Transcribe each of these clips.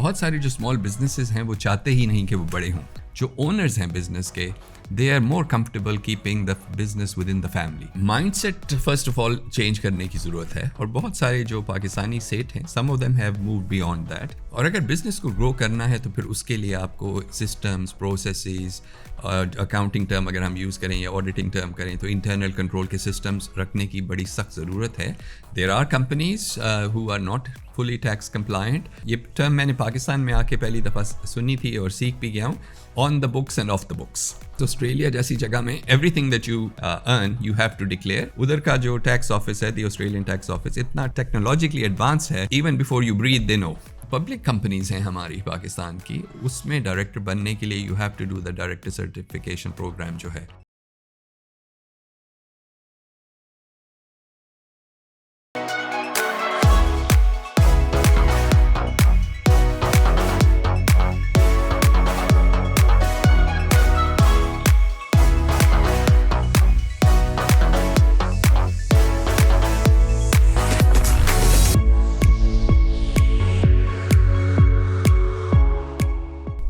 بہت سارے جو اسمال بزنسز ہیں وہ چاہتے ہی نہیں کہ وہ بڑے ہوں. جو اونرز ہیں بزنس کے, they are more comfortable keeping the business within the family. Mind set first of all change کرنے کی ضرورت ہے, اور بہت سارے جو پاکستانی سیٹ ہیں, some of them have moved beyond that. اور اگر بزنس کو گرو کرنا ہے تو پھر اس کے لیے آپ کو سسٹمز, پروسیسز, اکاؤنٹنگ ٹرم اگر ہم یوز کریں یا آڈیٹنگ ٹرم کریں تو انٹرنل کنٹرول کے سسٹمز رکھنے کی بڑی سخت ضرورت ہے. There are companies who are not fully tax compliant. یہ ٹرم میں نے پاکستان میں آ کے پہلی دفعہ سنی تھی اور سیکھ بھی گیا ہوں. On the books and off the books. تو آسٹریلیا جیسی جگہ میں everything that you earn you have to declare. ادھر کا جو ٹیکس آفس ہے, دی آسٹریلین ٹیکس آفس, اتنا ٹیکنالوجیکلی ایڈوانس ہے, even before you breathe they know. Public companies ہیں ہماری پاکستان کی, اس میں ڈائریکٹر بننے کے لیے you have to do the director certification program جو ہے.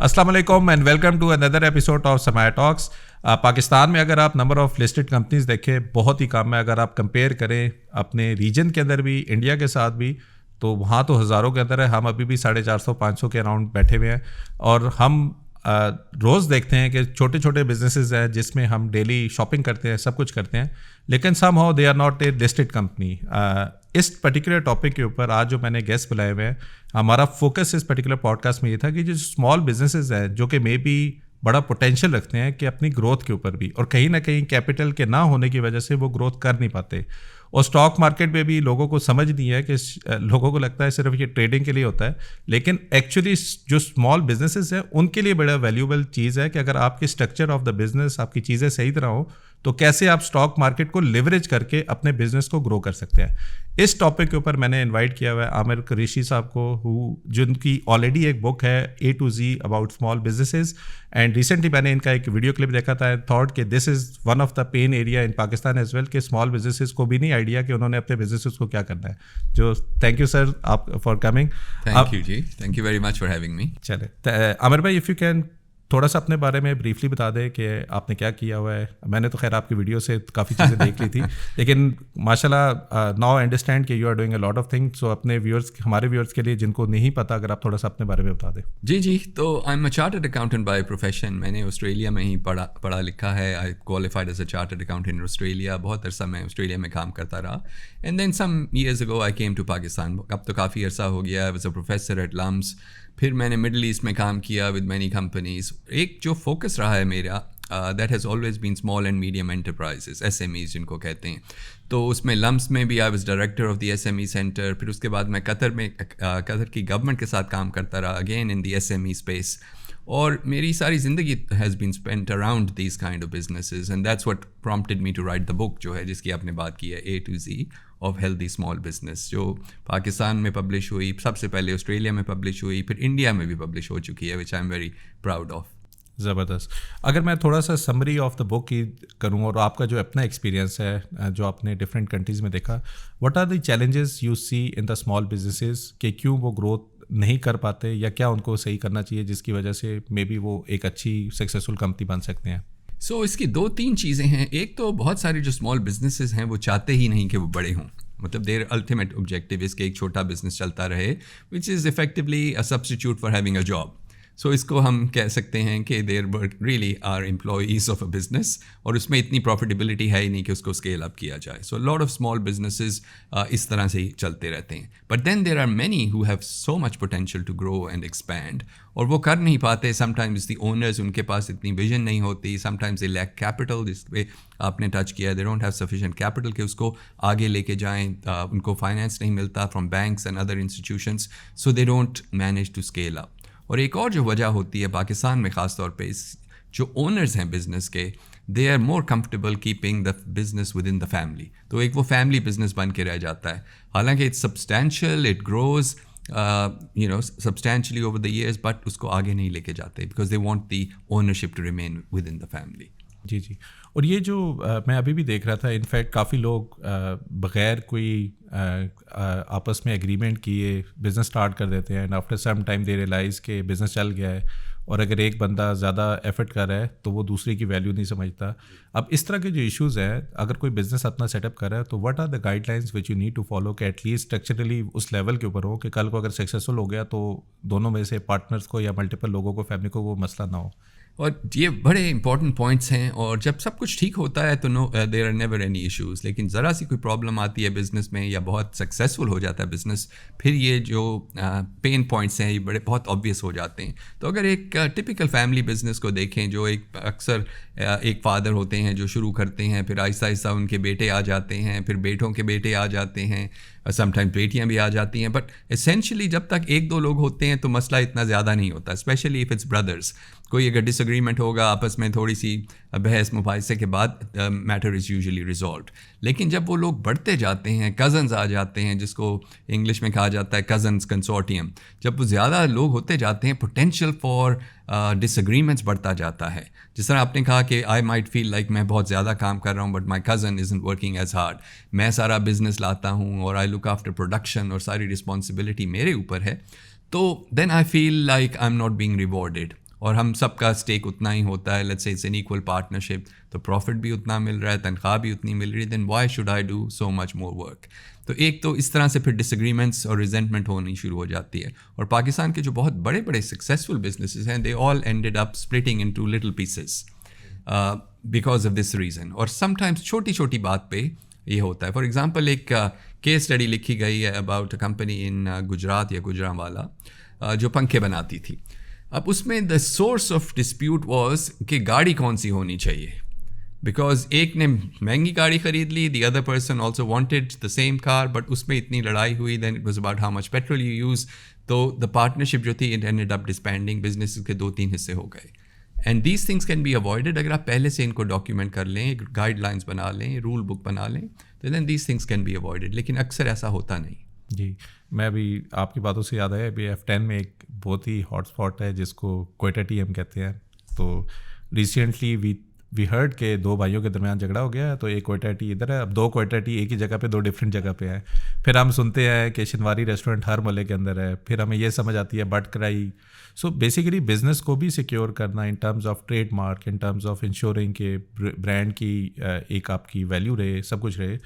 السلام علیکم and welcome to another episode of Sumaya talks. Pakistan میں اگر آپ نمبر آف لسٹڈ کمپنیز دیکھیں بہت ہی کم ہے. اگر آپ کمپیئر کریں اپنے ریجن کے اندر بھی, انڈیا کے ساتھ بھی, تو وہاں تو ہزاروں کے اندر ہے. ہم ابھی بھی 450-500 کے اراؤنڈ بیٹھے ہوئے ہیں, اور ہم روز دیکھتے ہیں کہ چھوٹے چھوٹے بزنسز ہیں جس میں ہم ڈیلی شاپنگ کرتے ہیں, سب کچھ کرتے ہیں, لیکن somehow they are not a listed company. اس پرٹیکولر ٹاپک کے اوپر آج جو میں نے گیسٹ بلائے ہوئے ہیں, ہمارا فوکس اس پرٹیکولر پوڈ کاسٹ میں یہ تھا کہ جو اسمال بزنسز ہیں جو کہ مے بی بڑا پوٹینشیل رکھتے ہیں کہ اپنی گروتھ کے اوپر بھی, اور کہیں نہ کہیں کیپٹل کے نہ ہونے کی وجہ سے وہ گروتھ کر نہیں پاتے. اور اسٹاک مارکیٹ میں بھی لوگوں کو سمجھ نہیں ہے کہ لوگوں کو لگتا ہے صرف یہ ٹریڈنگ کے لیے ہوتا ہے, لیکن ایکچولی جو اسمال بزنسز ہیں ان کے لیے بڑا ویلیوبل چیز ہے کہ اگر آپ کی اسٹرکچر آف دا بزنس, آپ کی چیزیں صحیح طرح ہوں, تو کیسے آپ اسٹاک مارکیٹ کو لیوریج کر کے اپنے بزنس کو گرو کر سکتے ہیں. اس ٹاپک کے اوپر میں نے انوائٹ کیا ہوا ہے عامر قریشی صاحب کو, جن کی آلریڈی ایک بک ہے A to Z about small businesses, and recently میں نے ان کا ایک ویڈیو کلپ دیکھا تھا. تھاٹ کہ this is one of the pain area in Pakistan as well, کہ اسمال بزنسز کو بھی نہیں آئیڈیا کہ انہوں نے اپنے بزنسز کو کیا کرنا ہے. جو تھینک یو سر آپ for coming. Thank you ji, thank you very much for having me. چلے عامر بھائی, اف یو کین تھوڑا سا اپنے بارے میں بریفلی بتا دیں کہ آپ نے کیا کیا ہوا ہے. میں نے تو خیر آپ کی ویڈیو سے کافی چیزیں دیکھ لی تھی, لیکن ماشاء اللہ ناؤ انڈرسٹینڈ کہ you are doing a lot of thing. So اپنے ویورس, ہمارے ویورس کے لیے جن کو نہیں پتا, اگر آپ تھوڑا سا اپنے بارے میں بتا دیں. جی, تو I am a chartered accountant by profession. میں نے آسٹریلیا میں ہی پڑھا لکھا ہے. I qualified as a chartered accountant in Australia. بہت عرصہ میں آسٹریلیا میں کام کرتا رہا, and then some years ago I came to Pakistan. اب تو کافی عرصہ ہو گیا. I was a professor at LUMS. پھر میں نے مڈل ایسٹ میں کام کیا ود مینی کمپنیز. ایک جو فوکس رہا ہے میرا, that has always been small and medium enterprises, SMEs جن کو کہتے ہیں. تو اس میں لمس میں بھی I was director of the SME centre. پھر اس کے بعد میں قطر کی گورنمنٹ کے ساتھ کام کرتا رہا, again in the SME space. اور میری ساری زندگی has been spent around these kind of businesses, and that's what prompted me to write the book جو ہے, جس کی آپ نے بات کی ہے, A to Z of healthy small business, جو پاکستان میں پبلش ہوئی, سب سے پہلے آسٹریلیا میں پبلش ہوئی, پھر انڈیا میں بھی پبلش ہو چکی ہے, which I am very proud of. زبردست. اگر میں تھوڑا سا سمری آف دا بک کی کروں, اور آپ کا جو اپنا ایکسپیرینس ہے جو آپ نے ڈفرینٹ کنٹریز میں دیکھا, what are the challenges you see in the small businesses, کہ کیوں وہ گروتھ نہیں کر پاتے, یا کیا ان کو صحیح کرنا چاہیے جس کی وجہ سے مے بی وہ ایک اچھی سکسیزفل کمپنی بن سکتے ہیں. سو اس کی 2-3 چیزیں ہیں. ایک تو بہت سارے جو اسمال بزنسز ہیں وہ چاہتے ہی نہیں کہ وہ بڑے ہوں. مطلب دیر الٹیمیٹ آبجیکٹیو اس کے ایک چھوٹا بزنس چلتا رہے, which is effectively a substitute for having a job. So اس کو ہم کہہ سکتے ہیں کہ there really are employees of a business, اور اس میں اتنی پروفیٹیبلٹی ہے ہی نہیں کہ اس کو اسکیل اپ کیا جائے. So lot of small businesses اس طرح سے ہی چلتے رہتے ہیں. But then there are many who have so much potential to grow and expand, اور وہ کر نہیں پاتے. سم ٹائمز دی اونرز, ان کے پاس اتنی ویژن نہیں ہوتی. Some times they lack capital, جس پہ آپ نے ٹچ کیا, they don't have sufficient capital کہ اس کو آگے لے کے جائیں. ان کو فائنینس نہیں ملتا from banks and other institutions, so they don't manage to scale up. اور ایک اور جو وجہ ہوتی ہے پاکستان میں خاص طور پہ, جو اونرز ہیں بزنس کے, they are more comfortable keeping the business within the family. تو ایک وہ فیملی بزنس بن کے رہ جاتا ہے, حالانکہ it's substantial, it grows substantially over the years, but اس کو آگے نہیں لے کے جاتے, because they want the ownership to remain within the family. جی جی. اور یہ جو میں ابھی بھی دیکھ رہا تھا انفیکٹ کافی لوگ بغیر کوئی آپس میں ایگریمنٹ کیے بزنس اسٹارٹ کر دیتے ہیں and after some time they realise کہ بزنس چل گیا ہے اور اگر ایک بندہ زیادہ ایفرٹ کر رہا ہے تو وہ دوسرے کی ویلیو نہیں سمجھتا. اب اس طرح کے جو ایشوز ہیں اگر کوئی بزنس اپنا سیٹ اپ کر رہا ہے تو what are the guidelines which you need to follow کہ ایٹ لیسٹ اسٹرکچرلی اس لیول کے اوپر ہو کہ کل کو اگر سکسیزفل ہو گیا تو دونوں میں سے پارٹنرس کو یا ملٹیپل لوگوں کو فیملی کو وہ مسئلہ نہ ہو. اور یہ بڑے امپورٹنٹ پوائنٹس ہیں, اور جب سب کچھ ٹھیک ہوتا ہے تو there are never any issues. لیکن ذرا سی کوئی پرابلم آتی ہے بزنس میں یا بہت سکسیزفل ہو جاتا ہے بزنس, پھر یہ جو پین پوائنٹس ہیں یہ بہت آبویس ہو جاتے ہیں. تو اگر ایک ٹپیکل فیملی بزنس کو دیکھیں, جو اکثر ایک فادر ہوتے ہیں جو شروع کرتے ہیں, پھر آہستہ آہستہ ان کے بیٹے آ جاتے ہیں, پھر بیٹوں کے بیٹے آ جاتے ہیں, سم ٹائم بیٹیاں بھی آ جاتی ہیں, بٹ اسینشلی جب تک ایک دو لوگ ہوتے ہیں تو مسئلہ اتنا زیادہ نہیں ہوتا, اسپیشلی اف اٹس بردرس. کوئی اگر ڈس ایگریمنٹ ہوگا آپس میں تھوڑی سی بحث مباحثے کے بعد میٹر از یوزلی ریزالوڈ. لیکن جب وہ لوگ بڑھتے جاتے ہیں, کزنز آ جاتے ہیں جس کو انگلش میں کہا جاتا ہے کزنز کنسورٹیم, جب وہ زیادہ لوگ ہوتے جاتے ہیں پوٹینشیل فار ڈس ایگریمنٹس بڑھتا جاتا ہے. جس طرح آپ نے کہا کہ آئی مائٹ فیل لائک میں بہت زیادہ کام کر رہا ہوں but my cousin isn't working as hard. میں سارا بزنس لاتا ہوں اور آئی لک آفٹر پروڈکشن اور ساری رسپانسبلٹی میرے اوپر ہے, تو then I feel like I am not being rewarded. اور ہم سب کا اسٹیک اتنا ہی ہوتا ہے, let's say it's an equal partnership, تو پروفٹ بھی اتنا مل رہا ہے, تنخواہ بھی اتنی مل رہی ہے, then why should I do so much more work. تو ایک تو اس طرح سے پھر ڈس ایگریمنٹس اور ریزنٹمنٹ ہونی شروع ہو جاتی ہے. اور پاکستان کے جو بہت بڑے بڑے سکسیزفل بزنسز ہیں, they all ended up splitting into little pieces because of this reason. اور سم ٹائمس چھوٹی چھوٹی بات پہ یہ ہوتا ہے. فار ایگزامپل ایک کیس اسٹڈی لکھی گئی ہے اباؤٹ اے کمپنی ان گجرات یا گجرانوالا جو پنکھے بناتی تھی. اب اس میں the source of dispute was کہ گاڑی کون سی ہونی چاہیے, بیکاز ایک نے مہنگی گاڑی خرید لی, the other person also wanted the same car, but اس میں اتنی لڑائی ہوئی, then it was about how much petrol you use. تو دا پارٹنرشپ جو تھی it ended up disbanding, business کے 2-3 حصے ہو گئے. And these things can be avoided اگر آپ پہلے سے ان کو ڈاکیومنٹ کر لیں, گائیڈ لائنس بنا لیں, رول بک بنا لیں, تو then these things can be avoided. لیکن اکثر ایسا ہوتا نہیں. جی, میں ابھی آپ کی باتوں سے یاد آیا, ابھی F10 میں ایک بہت ہی ہاٹ اسپاٹ ہے جس کو کوئٹہ ٹی ہم کہتے ہیں. تو ریسنٹلی وی ہرڈ کہ 2 بھائیوں کے درمیان جھگڑا ہو گیا ہے, تو ایک کوئٹہ ٹی ادھر ہے, اب 2 کوئٹہ ٹی ایک ہی جگہ پہ 2 ڈفرینٹ جگہ پہ ہیں. پھر ہم سنتے ہیں کہ شنواری ریسٹورنٹ ہر محلے کے اندر ہے. پھر ہمیں یہ سمجھ آتی ہے بٹ کرائی. سو بیسیکلی بزنس کو بھی سیکیور کرنا in terms of trade mark, in terms of insuring کہ برانڈ کی ایک آپ کی ویلیو رہے, سب کچھ رہے.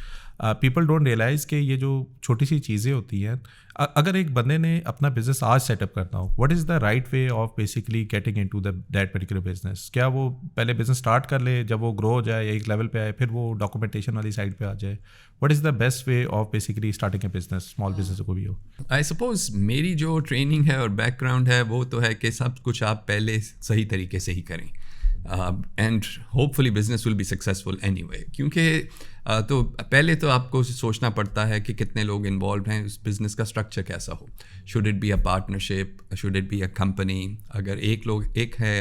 پیپل ڈونٹ ریئلائز کہ یہ جو چھوٹی سی چیزیں ہوتی ہیں, اگر ایک بندے نے اپنا بزنس آج سیٹ اپ کرنا ہو, what is the right way of basically getting into that particular business? کیا وہ پہلے بزنس اسٹارٹ کر لے, جب وہ گرو ہو جائے ایک لیول پہ آئے, پھر وہ ڈاکومنٹیشن والی سائڈ پہ آ جائے؟ What is the best way of basically starting a business, small business کو بھی ہو؟ آئی سپوز میری جو ٹریننگ ہے اور بیک گراؤنڈ ہے وہ تو ہے کہ سب کچھ آپ پہلے صحیح طریقے سے ہی کریں, and hopefully business will be successful anyway. کیونکہ تو پہلے تو آپ کو سوچنا پڑتا ہے کہ کتنے لوگ انوالوڈ ہیں, اس بزنس کا اسٹرکچر کیسا ہو, should it be a partnership, should it be a company. اگر ایک ہے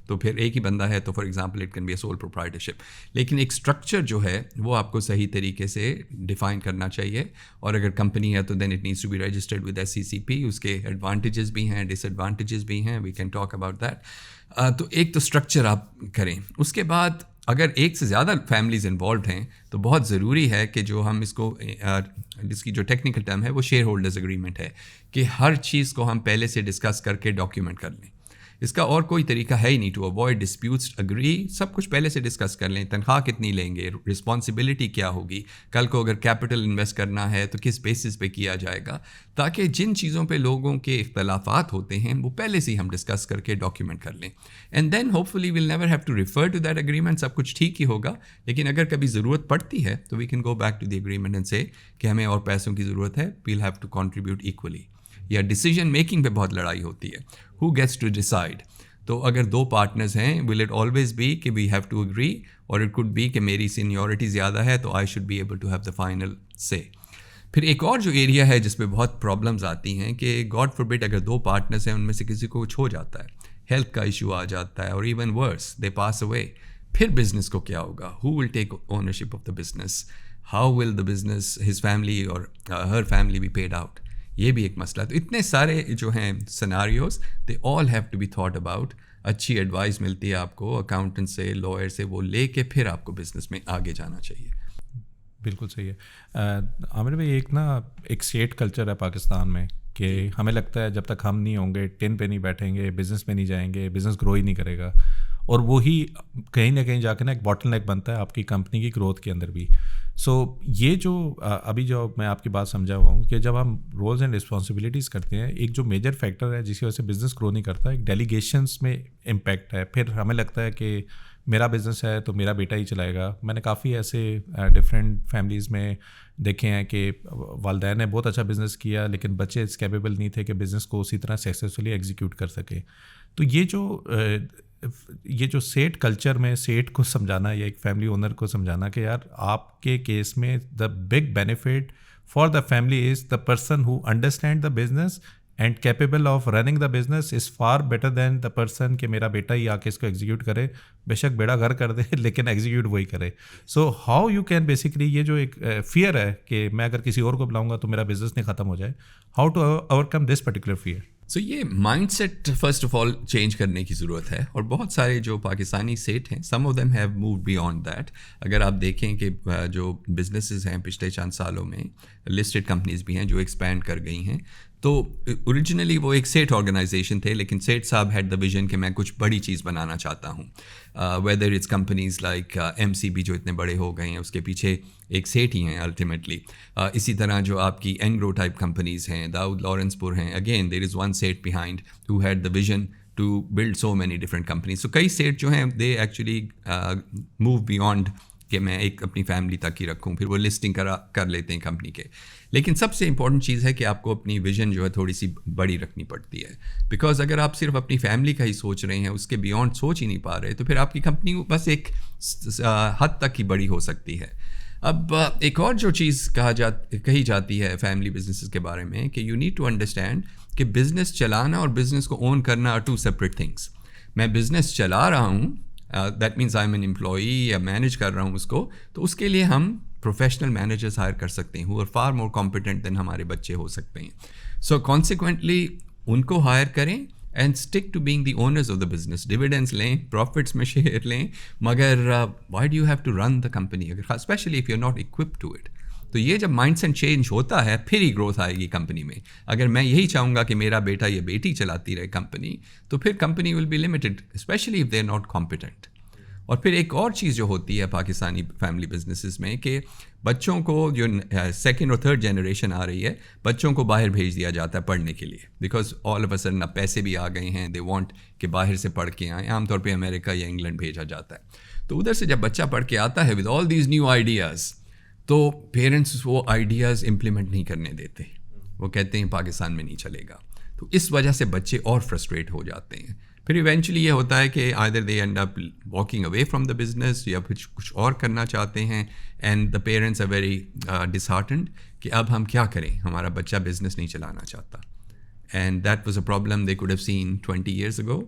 تو پھر ایک ہی بندہ ہے تو for example it can be a sole proprietorship. لیکن ایک اسٹرکچر جو ہے وہ آپ کو صحیح طریقے سے ڈیفائن کرنا چاہیے. اور اگر کمپنی ہے تو then it needs to be registered with SCCP. اس کے ایڈوانٹیجز بھی ہیں, ڈس ایڈوانٹیجز بھی ہیں, we can talk about that. تو ایک تو اسٹرکچر آپ کریں. اس کے بعد اگر ایک سے زیادہ فیملیز انوالوڈ ہیں تو بہت ضروری ہے کہ جو ہم اس کی جو ٹیکنیکل ٹرم ہے وہ شیئر ہولڈرز اگریمنٹ ہے, کہ ہر چیز کو ہم پہلے سے ڈسکس کر کے ڈاکیومنٹ کر لیں. اس کا اور کوئی طریقہ ہے ہی نہیں. ٹو اوائڈ ڈسپیوٹس اگری, سب کچھ پہلے سے ڈسکس کر لیں. تنخواہ کتنی لیں گے, رسپانسبلٹی کیا ہوگی, کل کو اگر کیپٹل انویسٹ کرنا ہے تو کس بیسس پہ کیا جائے گا, تاکہ جن چیزوں پہ لوگوں کے اختلافات ہوتے ہیں وہ پہلے سے ہی ہم ڈسکس کر کے ڈاکیومنٹ کر لیں. And then hopefully we'll never have to refer to that agreement. سب کچھ ٹھیک ہی ہوگا. لیکن اگر کبھی ضرورت پڑتی ہے تو we can go back to the agreement and say کہ ہمیں اور پیسوں کی ضرورت ہے, we'll have to contribute equally. یا ڈیسیجن میکنگ پہ بہت لڑائی ہوتی ہے, ہو گیٹس ٹو ڈیسائڈ. تو اگر 2 پارٹنرز ہیں, ول اٹ آلویز بی کہ وی ہیو ٹو اگری, اور اٹ کوڈ بی کہ میری سینیورٹی زیادہ ہے تو I should be able to have the final say. پھر ایک اور جو ایریا ہے جس پہ بہت پرابلمز آتی ہیں کہ گاڈ فوربڈ اگر 2 پارٹنرز ہیں ان میں سے کسی کو کچھ ہو جاتا ہے, ہیلتھ کا ایشو آ جاتا ہے, اور ایون ورس دے پاس اوے, پھر بزنس کو کیا ہوگا, who will take ownership of the business, how will the business, his family اور her family be paid out. یہ بھی ایک مسئلہ. تو اتنے سارے جو ہیں scenarios they all have to be thought about. اچھی ایڈوائس ملتی ہے آپ کو اکاؤنٹنٹ سے, لائر سے, وہ لے کے پھر آپ کو بزنس میں آگے جانا چاہیے. بالکل صحیح ہے. عامر بھائی ایک سیٹ کلچر ہے پاکستان میں کہ ہمیں لگتا ہے جب تک ہم نہیں ہوں گے ٹین پہ نہیں بیٹھیں گے, بزنس میں نہیں جائیں گے, بزنس گرو ہی نہیں کرے گا, اور وہی کہیں نہ کہیں جا کے ایک باٹل نیک بنتا ہے آپ کی کمپنی کی گروتھ کے اندر بھی. سو یہ جو ابھی جو میں آپ کی بات سمجھا ہوا ہوں کہ جب ہم رولز اینڈ رسپانسبلٹیز کرتے ہیں, ایک جو میجر فیکٹر ہے جس کی وجہ سے بزنس گرو نہیں کرتا, ایک ڈیلیگیشنس میں امپیکٹ ہے. پھر ہمیں لگتا ہے کہ میرا بزنس ہے تو میرا بیٹا ہی چلائے گا. میں نے کافی ایسے ڈفرینٹ فیملیز میں دیکھے ہیں کہ والدین نے بہت اچھا بزنس کیا لیکن بچے اس کیپیبل نہیں تھے کہ بزنس کو اسی طرح سکسیزفلی ایگزیکیوٹ کر سکے. تو یہ جو سیٹ کلچر میں سیٹ کو سمجھانا یا ایک فیملی اونر کو سمجھانا کہ یار آپ کے کیس میں the big benefit for the family is the person who understand the business and capable of running the business is for better than the person کہ میرا بیٹا ہی آ کے اس کو ایگزیکیوٹ کرے, بے شک بیڑا گھر کر دے لیکن ایگزیکیوٹ وہی کرے. So how you can basically یہ جو ایک فیئر ہے کہ میں اگر کسی اور کو بلاؤں گا تو میرا بزنس نہیں ختم ہو جائے, how to overcome this particular fear. So یہ mind set first of all change کرنے کی ضرورت ہے, اور بہت سارے جو پاکستانی سیٹ ہیں some of them have moved beyond that. اگر آپ دیکھیں کہ جو بزنسز ہیں پچھلے چند سالوں میں لسٹڈ کمپنیز بھی ہیں جو ایکسپینڈ کر گئی ہیں, تو اوریجنلی وہ ایک سیٹ آرگنائزیشن تھے, لیکن سیٹ صاحب ہیڈ دا ویژن کہ میں کچھ بڑی چیز بنانا چاہتا ہوں. Whether it's companies like MC بھی جو اتنے بڑے ہو گئے ہیں اس کے پیچھے ایک سیٹ ہی ہیں الٹیمیٹلی. اسی طرح جو آپ کی اینگرو ٹائپ کمپنیز ہیں, داؤد لارنس پور ہیں, again there is one seth behind who had the vision to build so many different companies. So کئی سیٹ جو ہیں دے ایکچولی موو بیانڈ کہ میں ایک اپنی فیملی تک ہی رکھوں, پھر وہ لسٹنگ کر لیتے ہیں کمپنی کے. لیکن سب سے امپورٹنٹ چیز ہے کہ آپ کو اپنی ویژن جو ہے تھوڑی سی بڑی رکھنی پڑتی ہے, بیکاز اگر آپ صرف اپنی فیملی کا ہی سوچ رہے ہیں, اس کے بیونڈ سوچ ہی نہیں پا رہے, تو پھر آپ کی کمپنی بس ایک حد تک ہی بڑی ہو سکتی ہے. اب ایک اور جو چیز کہی جاتی ہے فیملی بزنسز کے بارے میں کہ یو نیڈ ٹو انڈرسٹینڈ کہ بزنس چلانا اور بزنس کو اون کرنا آر ٹو سیپریٹ تھنگس. میں بزنس چلا رہا ہوں, that means I am an employee یا مینیج کر رہا ہوں اس کو, تو اس کے لیے ہم پروفیشنل مینیجرز ہائر کر سکتے ہیں اور فار مور کمپیٹنٹ دین ہمارے بچے ہو سکتے ہیں. سو کانسیکوینٹلی ان کو ہائر کریں and stick to being the owners of the business. Dividends لیں, پروفٹس میں شیئر لیں, مگر why do you have to run the company, اگر especially if you are not equipped to it. تو یہ جب مائنڈ سیٹ چینج ہوتا ہے پھر ہی گروتھ آئے گی کمپنی میں. اگر میں یہی چاہوں گا کہ میرا بیٹا یا بیٹی چلاتی رہے کمپنی, تو پھر company will be limited, specially if they are not competent. اور پھر ایک اور چیز جو ہوتی ہے پاکستانی فیملی بزنسز میں کہ بچوں کو جو سیکنڈ اور تھرڈ جنریشن آ رہی ہے, بچوں کو باہر بھیج دیا جاتا ہے پڑھنے کے لیے, because all of a sudden اب پیسے بھی آ گئے ہیں, دے وانٹ کہ باہر سے پڑھ کے آئیں. عام طور پہ امریکہ یا انگلینڈ بھیجا جاتا ہے. تو ادھر سے جب بچہ پڑھ کے آتا ہے with all these new ideas, تو پیرنٹس وہ آئیڈیاز امپلیمنٹ نہیں کرنے دیتے, وہ کہتے ہیں پاکستان میں نہیں چلے گا. تو اس وجہ سے بچے اور فرسٹریٹ ہو جاتے ہیں. پھر ایونچولی یہ ہوتا ہے کہ either they end up walking away from the business یا پھر کچھ اور کرنا چاہتے ہیں, and the parents are very disheartened کہ اب ہم کیا کریں, ہمارا بچہ بزنس نہیں چلانا چاہتا. And that was a problem they could have seen 20 years ago.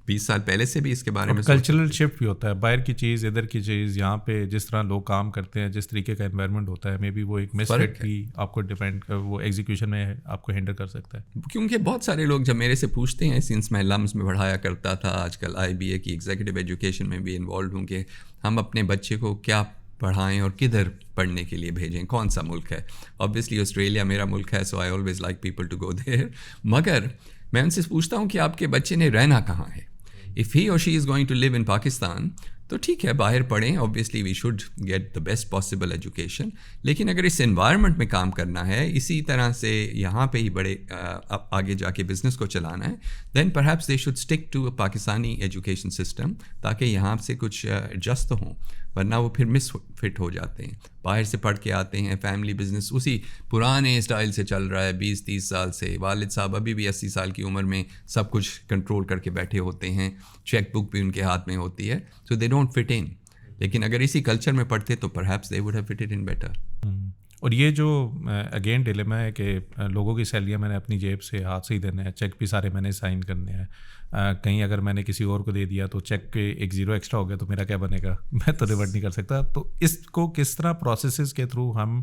20 سال پہلے سے بھی اس کے بارے میں کلچرل شفٹ بھی ہوتا ہے, باہر کی چیز ادھر کی چیز, یہاں پہ جس طرح لوگ کام کرتے ہیں, جس طریقے کا انوائرمنٹ ہوتا ہے, مے بی وہ ایک مسفٹ بھی آپ کو ڈیپینڈ وہ ایگزیکیوشن میں آپ کو ہینڈل کر سکتا ہے. کیونکہ بہت سارے لوگ جب میرے سے پوچھتے ہیں, سنس میں لمس میں پڑھایا کرتا تھا, آج کل IBA کی ایگزیکٹو ایجوکیشن میں بھی انوالوڈ ہوں, کہ ہم اپنے بچے کو کیا پڑھائیں اور کدھر پڑھنے کے لیے بھیجیں, کون سا ملک ہے. آبویسلی آسٹریلیا میرا ملک ہے, so I always like people to go there. مگر میں ان سے پوچھتا ہوں کہ آپ کے بچے نے رہنا کہاں ہے. If he or she is going to live in Pakistan, تو ٹھیک ہے باہر پڑھیں, obviously we should get the best possible education. لیکن اگر اس انوائرمنٹ میں کام کرنا ہے, اسی طرح سے یہاں پہ ہی بڑے آگے جا کے بزنس کو چلانا ہے, then perhaps they should stick to a Pakistani education system, تاکہ یہاں سے کچھ ایڈجسٹ ہوں, ورنہ وہ پھر مس فٹ ہو جاتے ہیں. باہر سے پڑھ کے آتے ہیں, فیملی بزنس اسی پرانے اسٹائل سے چل رہا ہے 20-30 سال سے, والد صاحب ابھی بھی 80 سال کی عمر میں سب کچھ کنٹرول کر کے بیٹھے ہوتے ہیں, چیک بک بھی ان کے ہاتھ میں ہوتی ہے, سو دے ڈونٹ فٹ ان. لیکن اگر اسی کلچر میں پڑھتے تو perhaps they would have fitted in better. اور یہ جو اگین ڈیلیما ہے کہ لوگوں کی سیلریاں میں نے اپنی جیب سے ہاتھ سے ہی دینے ہیں, چیک بھی سارے میں نے سائن کرنے ہیں, کہیں اگر میں نے کسی اور کو دے دیا تو چیک پہ ایک زیرو ایکسٹرا ہو گیا تو میرا کیا بنے گا, میں تو ریورٹ نہیں کر سکتا. تو اس کو کس طرح پروسیسز کے تھرو ہم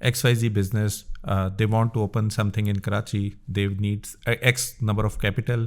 XYZ business, they want to open something in Karachi, they need X number of capital,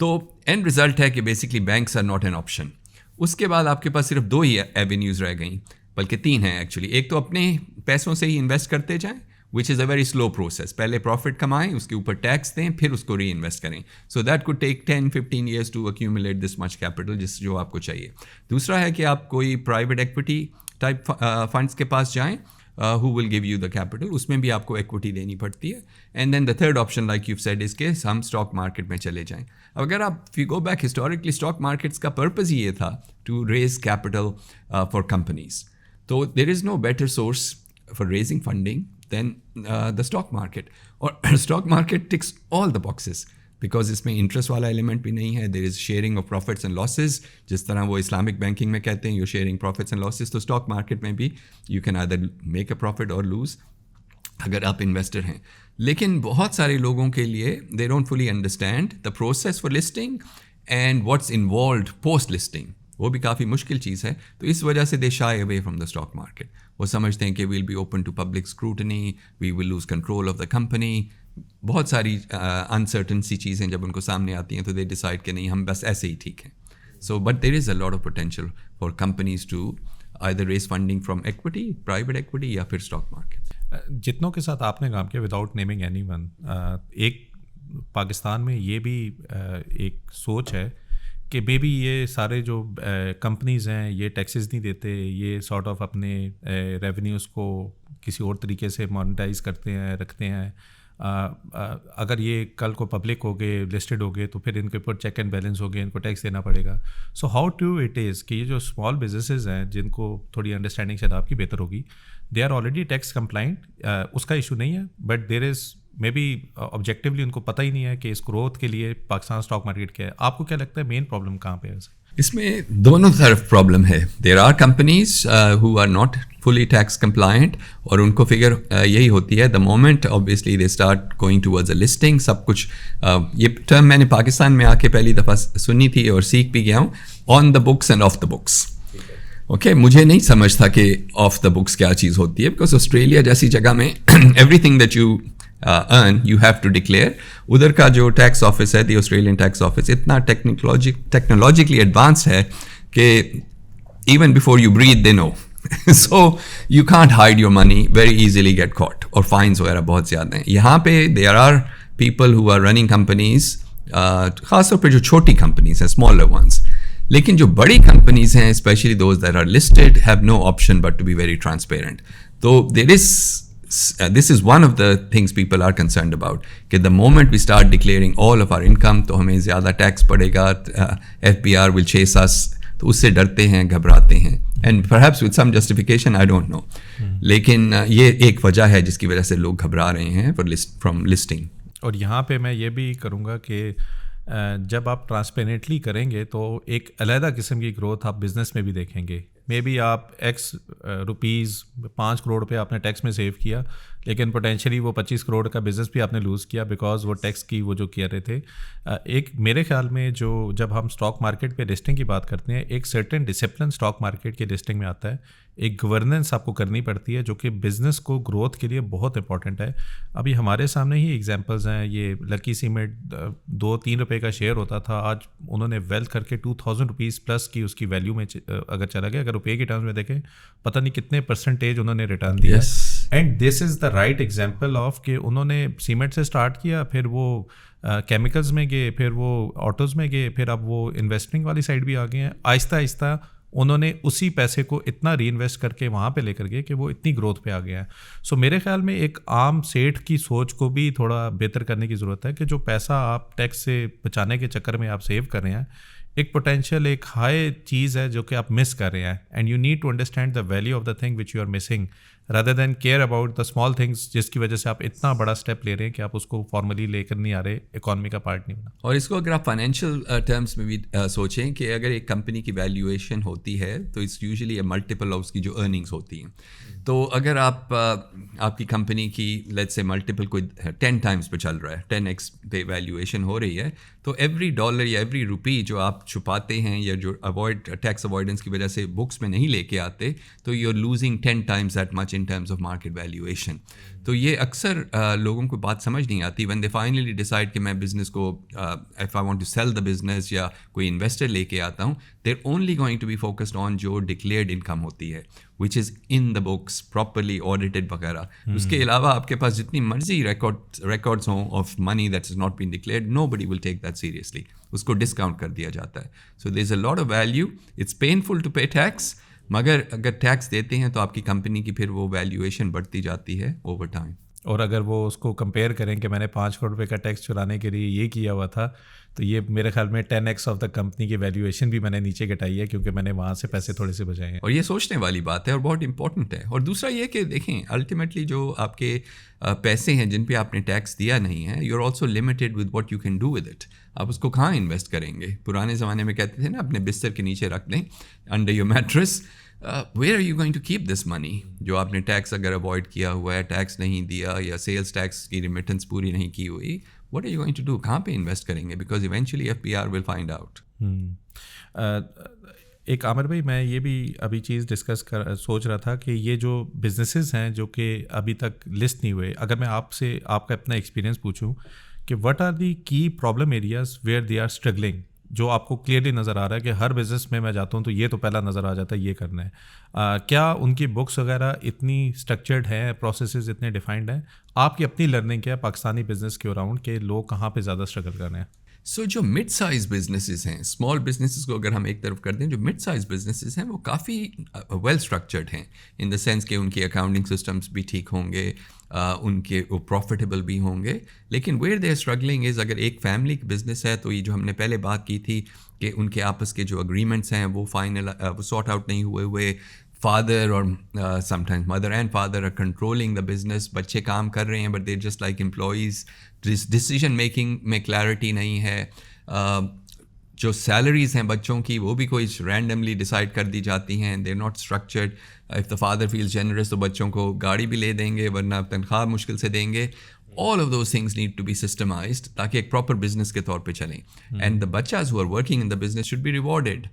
تو اینڈ رزلٹ ہے کہ basically banks are not an option. اس کے بعد آپ کے پاس صرف 2 ہی ایونیوز رہ گئیں, بلکہ 3 ہیں ایکچولی. ایک تو اپنے پیسوں سے ہی انویسٹ کرتے جائیں, which is a very slow process. پہلے پروفٹ کمائیں, اس کے اوپر ٹیکس دیں, پھر اس کو ری انویسٹ کریں. So that could take 10-15 years to accumulate this much capital جو آپ کو چاہیے. دوسرا ہے کہ آپ کوئی پرائیویٹ ایکویٹی ٹائپ فنڈس کے پاس جائیں, who will give you the capital. اس میں بھی آپ کو ایکویٹی دینی پڑتی ہے. And then the third option like you said is کہ ہم اسٹاک مارکیٹ میں چلے جائیں. اگر آپ go back historically, stock markets کا پرپز ہی یہ تھا to raise capital for companies. تو there is no better source for raising funding than the stock market. اور stock market ticks all the boxes because اس میں انٹرسٹ والا element بھی نہیں ہے. There is sharing of prophets and losses, جس طرح وہ اسلامک بینکنگ میں کہتے ہیں you sharing profits and losses. تو اسٹاک مارکیٹ میں بھی you can either make a profit اور لوز اگر آپ انویسٹر ہیں. لیکن بہت سارے لوگوں کے لیے they don't fully understand the process for listing and what's involved post listing. وہ بھی کافی مشکل چیز ہے. تو اس وجہ سے they shy away from the stock market. وہ سمجھتے ہیں کہ we'll be open to public scrutiny, we will lose control of the company. بہت ساری انسرٹن سی چیزیں جب ان کو سامنے آتی ہیں تو دے ڈیسائڈ کہ نہیں ہم بس ایسے ہی ٹھیک ہیں. So but there is a lot of potential for companies to either raise funding from equity, private equity یا پھر اسٹاک مارکیٹ. جتنوں کے ساتھ آپ نے کام کیا وداؤٹ نیمنگ اینی ون, ایک پاکستان میں یہ بھی ایک سوچ ہے کہ مے بی یہ سارے جو کمپنیز ہیں یہ ٹیکسز نہیں دیتے, یہ سارٹ آف اپنے ریونیوز کو کسی اور طریقے سے مانیٹائز کرتے ہیں, رکھتے ہیں. اگر یہ کل کو پبلک ہو گئے, لسٹڈ ہو گئے, تو پھر ان کے اوپر چیک اینڈ بیلنس ہو گئے, ان کو ٹیکس دینا پڑے گا. So how to it is کہ یہ جو اسمال بزنسز ہیں جن کو تھوڑی انڈرسٹینڈنگ شاید آپ کی بہتر ہوگی, they are already tax compliant, اس کا ایشو نہیں ہے, but there is may be objectively ان کو پتہ ہی نہیں ہے کہ اس گروتھ کے لیے پاکستان اسٹاک مارکیٹ کیا ہے. آپ کو کیا لگتا ہے مین پرابلم کہاں پہ ہے؟ اس میں دونوں طرف پرابلم ہے. There are companies who are not fully tax compliant, اور ان کو فگر یہی ہوتی ہے the moment obviously they start going towards a listing. سب کچھ یہ ٹرم میں نے پاکستان میں آ کے پہلی دفعہ سنی تھی اور سیکھ بھی گیا ہوں, on the books and off the books. Okay, مجھے نہیں سمجھ تھا کہ آف دا بکس کیا چیز ہوتی ہے, بیکاز آسٹریلیا جیسی جگہ میں everything that you earn you have to declare. ادھر کا جو ٹیکس آفس ہے, دی آسٹریلین ٹیکس آفس, اتنا ٹیکنالوجیکلی ایڈوانسڈ ہے کہ even before you breathe they know. So you can't hide your money very easily get caught, اور fines وغیرہ بہت زیادہ ہیں. یہاں پہ there are people who are running companies, خاص طور پہ جو چھوٹی کمپنیز ہیں, اسمالر ونس. لیکن جو بڑی کمپنیز ہیں, specially those that are listed, have no option but to be very transparent. تو there is this is one of the things people are concerned about, کہ the moment we start declaring all of our income تو ہمیں زیادہ tax پڑے گا, FBR will chase us, تو اس سے ڈرتے ہیں, گھبراتے ہیں. and perhaps with some justification, I don't know. لیکن یہ ایک وجہ ہے جس کی وجہ سے لوگ گھبرا رہے ہیں from listing. اور یہاں پہ میں یہ بھی کروں گا کہ جب آپ ٹرانسپیرنٹلی کریں گے تو ایک علیحدہ قسم کی گروتھ آپ بزنس میں بھی دیکھیں گے. مے بی آپ ایکس روپیز 5 کروڑ روپے آپ نے ٹیکس میں سیو کیا, لیکن پوٹینشلی وہ 25 کروڑ کا بزنس بھی آپ نے لوز کیا بیکاز وہ ٹیکس کی وہ جو کیا رہے تھے. ایک میرے خیال میں جو جب ہم اسٹاک مارکیٹ پہ لسٹنگ کی بات کرتے ہیں, ایک سرٹن ڈسپلن اسٹاک مارکیٹ کے لسٹنگ میں آتا ہے, ایک گورننس آپ کو کرنی پڑتی ہے جو کہ بزنس کو گروتھ کے لیے بہت امپورٹنٹ ہے. ابھی ہمارے سامنے ہی ایگزامپلز ہیں, یہ لکی سیمنٹ 2-3 روپے کا شیئر ہوتا تھا, آج انہوں نے ویلتھ کر کے 2000 روپیز پلس کی اس کی ویلیو میں اگر چلا گیا. اگر روپے کے ٹرمز میں دیکھیں پتہ نہیں کتنے پرسنٹیج انہوں نے ریٹرن دیا. And this is the right example of کہ انہوں نے سیمنٹ سے اسٹارٹ کیا, پھر وہ کیمیکلز میں گئے, پھر وہ آٹوز میں گئے, پھر اب وہ انویسٹنگ والی سائڈ بھی آ گئے ہیں. آہستہ آہستہ انہوں نے اسی پیسے کو اتنا ری انویسٹ کر کے وہاں پہ لے کر گئے کہ وہ اتنی گروتھ پہ آ گیا ہے. سو میرے خیال میں ایک عام سیٹھ کی سوچ کو بھی تھوڑا بہتر کرنے کی ضرورت ہے کہ جو پیسہ آپ ٹیکس سے بچانے کے چکر میں آپ سیو کر رہے ہیں, ایک پوٹینشیل ایک ہائی چیز ہے جو کہ آپ مس کر رہے ہیں. And you need to understand the value of the thing which you are missing rather than care about the small things, جس کی وجہ سے آپ اتنا بڑا اسٹیپ لے رہے ہیں کہ آپ اس کو فارملی لے کر نہیں آ رہے, اکانومی کا پارٹ نہیں بنا. اور اس کو اگر آپ فائنینشیل ٹرمس میں بھی سوچیں کہ اگر ایک کمپنی کی ویلیویشن ہوتی ہے تو it's usually a multiple of اس کی جو ارننگس ہوتی ہیں. تو اگر آپ کی کمپنی کی لیٹس سے ملٹیپل کوئی 10 ٹائمس پہ چل رہا ہے, 10x پہ ویلیویشن ہو رہی ہے, تو ایوری ڈالر یا ایوری روپی جو آپ چھپاتے ہیں یا جو ٹیکس اوائڈنس کی وجہ سے بکس میں نہیں لے کے آتے, تو you are losing 10 times that much in terms of market valuation. تو یہ اکثر لوگوں کو بات سمجھ نہیں آتی when they finally decide کہ میں بزنس کو if I want to sell the business یا کوئی انویسٹر لے کے آتا ہوں, they're only going to be focused on جو declared income ہوتی ہے which is in the books properly audited وغیرہ. اس کے علاوہ آپ کے پاس جتنی مرضی records ہوں of money that has not been declared, nobody will take that seriously. اس کو ڈسکاؤنٹ کر دیا جاتا ہے. So there's a lot of value. It's painful to pay tax, مگر اگر ٹیکس دیتے ہیں تو آپ کی کمپنی کی پھر وہ ویلیویشن بڑھتی جاتی ہے اوور ٹائم. اور اگر وہ اس کو کمپیئر کریں کہ میں نے 5 کروڑ روپے کا ٹیکس چرانے کے لیے یہ کیا ہوا تھا, تو یہ میرے خیال میں 10x آف دا کمپنی کی ویلیویشن بھی میں نے نیچے گٹائی ہے کیونکہ میں نے وہاں سے پیسے تھوڑے سے بچائے ہیں. اور یہ سوچنے والی بات ہے اور بہت امپورٹنٹ ہے. اور دوسرا یہ کہ دیکھیں الٹیمیٹلی جو آپ کے پیسے ہیں جن پہ آپ نے ٹیکس دیا نہیں ہے, you are also limited with what you can do with it. آپ اس کو کہاں انویسٹ کریں گے؟ پرانے زمانے میں کہتے تھے نا اپنے بستر کے نیچے رکھ دیں, under your mattress. Where are you going to keep this money? جو آپ نے ٹیکس اگر اوائڈ کیا ہوا ہے, ٹیکس نہیں دیا یا سیلس ٹیکس کی ریمیٹنس پوری نہیں کی ہوئی, what are you going to do? کہاں پہ انویسٹ کریں گے؟ Because eventually FPR will find out. ایک عامر بھائی, میں یہ بھی ابھی چیز سوچ رہا تھا کہ یہ جو بزنسز ہیں جو کہ ابھی تک لسٹ نہیں ہوئے, اگر میں آپ سے آپ کا اپنا ایکسپیرینس پوچھوں کہ what are the key problem areas where they are struggling, جو آپ کو کلیئرلی نظر آ رہا ہے کہ ہر بزنس میں جاتا ہوں تو یہ تو پہلا نظر آ جاتا ہے یہ کرنا ہے. کیا ان کی بکس وغیرہ اتنی اسٹرکچرڈ ہیں, پروسیسز اتنے ڈیفائنڈ ہیں؟ آپ کی اپنی لرننگ کیا ہے پاکستانی بزنس کے اراؤنڈ کہ لوگ کہاں پہ زیادہ اسٹرگل کر رہے ہیں؟ سو جو مڈ سائز بزنسز ہیں, اسمال بزنسز کو اگر ہم ایک طرف کر دیں, جو مڈ سائز بزنسز ہیں وہ کافی ویل اسٹرکچرڈ ہیں ان دا سینس کہ ان کی اکاؤنٹنگ سسٹمس بھی ٹھیک ہوں گے, ان کے وہ پروفیٹیبل بھی ہوں گے. لیکن ویئر دے آر اسٹرگلنگ از اگر ایک فیملی کا بزنس ہے تو یہ جو ہم نے پہلے بات کی تھی کہ ان کے آپس کے جو اگریمنٹس ہیں وہ فائنل وہ سارٹ آؤٹ نہیں ہوئے, فادر اور sometimes mother and father are controlling the business, بچے کام کر رہے ہیں but they just like employees, decision making میں کلیئرٹی نہیں ہے, جو سیلریز ہیں بچوں کی وہ بھی کوئی رینڈملی ڈیسائڈ کر دی جاتی ہیں, they are not structured. If the father feels generous تو بچوں کو گاڑی بھی لے دیں گے ورنہ تنخواہ مشکل سے دیں گے. all of those things need to be systemized تاکہ ایک پراپر بزنس کے طور پہ چلیں. اینڈ دا بچاز who are working in the business should be rewarded.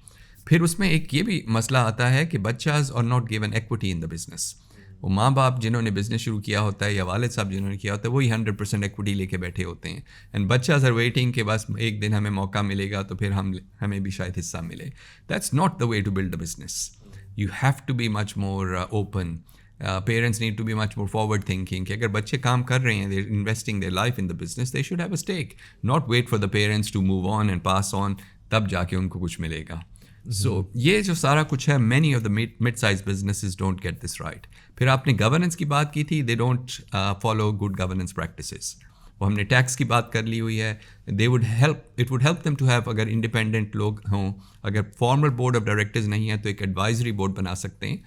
پھر اس میں ایک یہ بھی مسئلہ آتا ہے کہ بچاز are not given equity in the business. وہ ماں باپ جنہوں نے بزنس شروع کیا ہوتا ہے یا والد صاحب جنہوں نے کیا ہوتا ہے وہی 100% ایکوٹی لے کے بیٹھے ہوتے ہیں. اینڈ بچاز آر ویٹنگ کہ بس ایک دن ہمیں موقع ملے گا تو پھر ہمیں بھی شاید حصہ ملے. That's not the way to build a business. You have to be much more open. Parents need to be much more forward thinking کہ اگر بچے کام کر رہے ہیں, they're investing their life in the business, they should have a stake, not wait for the parents to move on and pass on تب جا کے ان کو کچھ ملے گا. So یہ جو سارا کچھ ہے, many of the mid-sized businesses don't get this right. پھر آپ نے گورننس کی بات کی تھی, they don't follow good governance practices. وہ ہم نے ٹیکس کی بات کر لی ہوئی ہے. it would help them to have, اگر انڈیپینڈنٹ لوگ ہوں, اگر فارمل بورڈ آف ڈائریکٹرز نہیں ہے تو ایک ایڈوائزری بورڈ بنا سکتے ہیں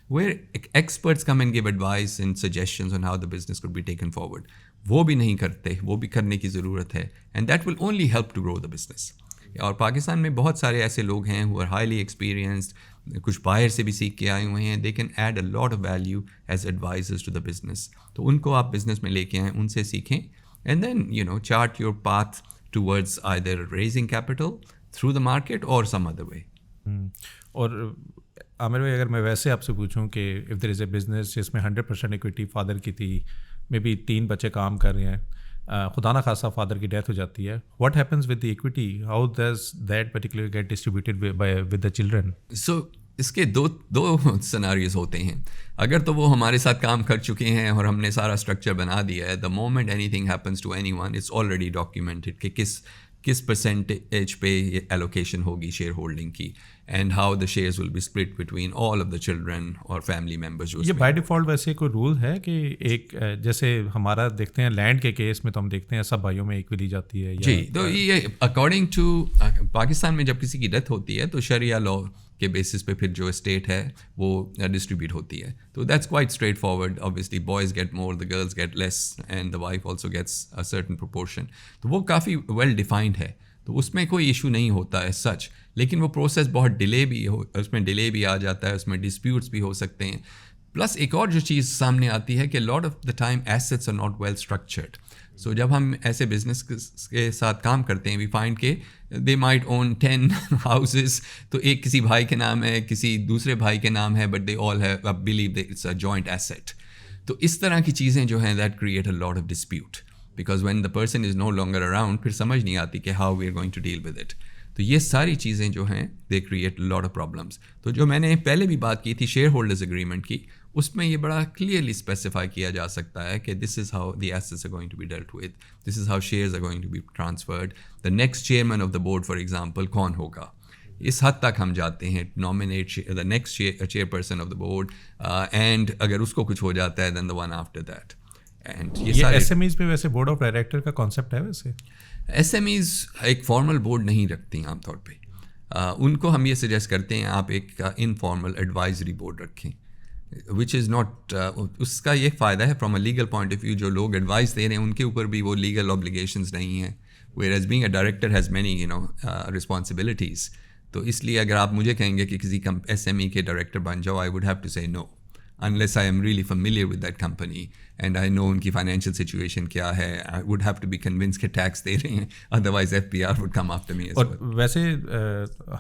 where experts come and give advice and suggestions on how the business could be taken forward. وہ بھی نہیں کرتے, وہ بھی کرنے کی ضرورت ہے, and that will only help to grow the business. اور پاکستان میں بہت سارے ایسے لوگ ہیں who are highly experienced, کچھ باہر سے بھی سیکھ کے آئے ہوئے ہیں, they can add a lot of value as advisors to the business. تو ان کو آپ بزنس میں لے کے آئیں, ان سے سیکھیں, and then chart your path towards either raising capital through the market or some other way. اور عامر بھائی اگر میں ویسے آپ سے پوچھوں کہ if there is a business جس میں 100% ایکویٹی فادر کی تھی, مے بی 3 بچے کام کر رہے ہیں, خدا نہ خاصا فادر کی ڈیتھ ہو جاتی ہے, what happens with the equity, how does that particular get distributed with the children? So اس کے دو سیناریوز ہوتے ہیں. اگر تو وہ ہمارے ساتھ کام کر چکے ہیں اور ہم نے سارا اسٹرکچر بنا دیا ہے, the moment anything happens to anyone it's already documented کہ کس پرسنٹیج پہ یہ ایلوکیشن ہوگی شیئر ہولڈنگ کی, and how the shares will be split between all of the children اور فیملی ممبرز. یہ بائی ڈیفالٹ ویسے کوئی رول ہے کہ ایک جیسے ہمارا دیکھتے ہیں لینڈ کے کیس میں تو ہم دیکھتے ہیں سب بھائیوں میں ایکولی جاتی ہے؟ جی, تو یہ اکارڈنگ ٹو پاکستان میں جب کسی کی ڈیتھ ہوتی ہے تو شریعہ لاء کے بیسس پہ پھر جو اسٹیٹ ہے وہ ڈسٹریبیوٹ ہوتی ہے. تو that's quite straight forward. obviously boys get more, the girls get less, and the wife also gets a certain proportion. تو وہ کافی ویل ڈیفائنڈ ہے, تو اس میں کوئی ایشو نہیں ہوتا ہے سچ. لیکن وہ پروسیس بہت ڈیلے بھی اس میں ڈیلے بھی آ جاتا ہے, اس میں ڈسپیوٹس بھی ہو سکتے ہیں. پلس ایک اور جو چیز سامنے آتی ہے کہ lot of the time assets are not well structured. So جب ہم ایسے بزنس کے ساتھ کام کرتے ہیں وی فائنڈ کہ دے مائٹ اون 10 ہاؤسز, تو ایک کسی بھائی کے نام ہے, کسی دوسرے بھائی کے نام ہے, but they all have believe that it's a joint asset. تو اس طرح کی چیزیں جو ہیں that create a lot of dispute because when the person is no longer around, پھر سمجھ نہیں آتی کہ how we are going to deal with it. تو یہ ساری چیزیں جو ہیں they create lot of problems. تو جو میں نے پہلے بھی بات کی تھی شیئر ہولڈرز اگریمنٹ کی, اس میں یہ بڑا کلیئرلی اسپیسیفائی کیا جا سکتا ہے کہ this is how the assets are going to be dealt with, this is how shares are going to be transferred, the next chairman of the board for example کون ہوگا, اس حد تک ہم جاتے ہیں. Nominate the next chairperson of the board, and اگر اس کو کچھ ہو جاتا ہے then the one after that. And یہ ایس ایم ایز میں ویسے بورڈ آف ڈائریکٹر کا کانسیپٹ ہے ویسے ایس ایم ایز ایک فارمل بورڈ نہیں رکھتی عام طور پہ. ان کو ہم یہ سجیسٹ کرتے ہیں آپ ایک انفارمل ایڈوائزری بورڈ رکھیں وچ از ناٹ, اس کا یہ فائدہ ہے from a legal point of view, جو لوگ ایڈوائز دے رہے ہیں ان کے اوپر بھی وہ لیگل اوبلیگیشنز نہیں ہیں, where as being a director has many responsibilities. تو اس لیے اگر آپ مجھے کہیں گے کہ کسی ایس ایم ای کے ڈائریکٹر بن جاؤ, آئی ووڈ ہیو ٹو سے نو unless I am really familiar with that company and I know ان کی financial situation کیا ہے. I would have to be convinced کہ tax دے رہے ہیں, otherwise FPR would come after me as well. اور ویسے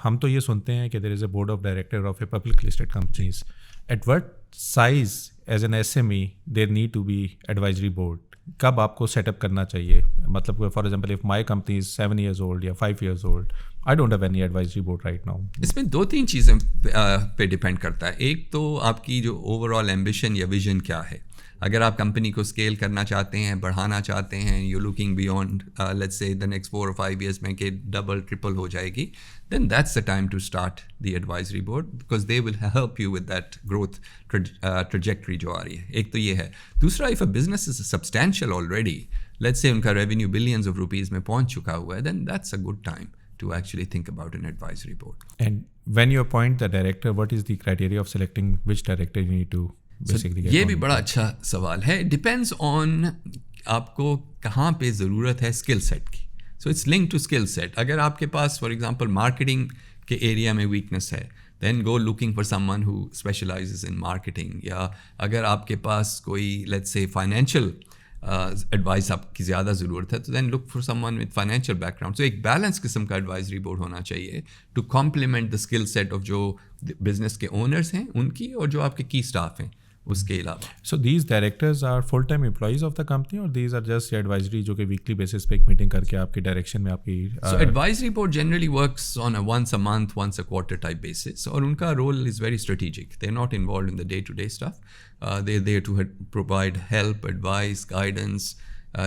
ہم تو یہ سنتے ہیں کہ there is a board of director of a public listed companies. At what size as an SME there need to be advisory board? کب آپ کو سیٹ اپ کرنا چاہیے؟ مطلب for example if my company is 7 years old یا 5 years old, I don't have any advisory board right now. اس میں 2-3 چیزیں پہ ڈپینڈ کرتا ہے. ایک تو آپ کی جو اوور آل ایمبیشن یا ویژن کیا ہے. اگر آپ کمپنی کو اسکیل کرنا چاہتے ہیں, بڑھانا چاہتے ہیں, you looking beyond let's say the next 4 or 5 years میں کہ ڈبل ٹرپل ہو جائے گی, then that's the time to start the advisory board because they will help you with that growth trajectory جو آ رہی ہے. ایک تو یہ ہے. دوسرا, if a business is substantial already, let's say ان کا revenue billions of rupees میں پہنچ چکا ہوا ہے, then that's a good time to actually think about an advisory board. And when you appoint the director, what is the criteria of selecting which director you need to basically get? یہ بھی بڑا اچھا سوال ہے. Depends on آپ کو کہاں پہ ضرورت ہے اسکل سیٹ کی. So it's link to skill set. اگر آپ کے پاس فار ایگزامپل مارکیٹنگ کے ایریا میں ویکنیس ہے, then go looking for someone who specializes in marketing. یا اگر آپ کے پاس کوئی لیٹس سے فائنینشیل ایڈوائس آپ کی زیادہ ضرورت ہے, تو then look for someone with financial background. So ایک بیلنس قسم کا ایڈوائزری بورڈ ہونا چاہیے to complement the skill set of جو بزنس کے اونرس ہیں ان کی, اور جو آپ کے کی اسٹاف ہیں اس کے علاوہ. So these directors are full time employees of the company اور دیز آر جسٹ ایڈوائزری جو کہ ویکلی بیسس پہ ایک میٹنگ کر کے آپ کی ڈائریکشن میں آپ کی. So advisory board generally works on a once a month, once a quarter type basis, اور ان کا role is very strategic. They are not involved in the day to day stuff. They there to provide help, advice, guidance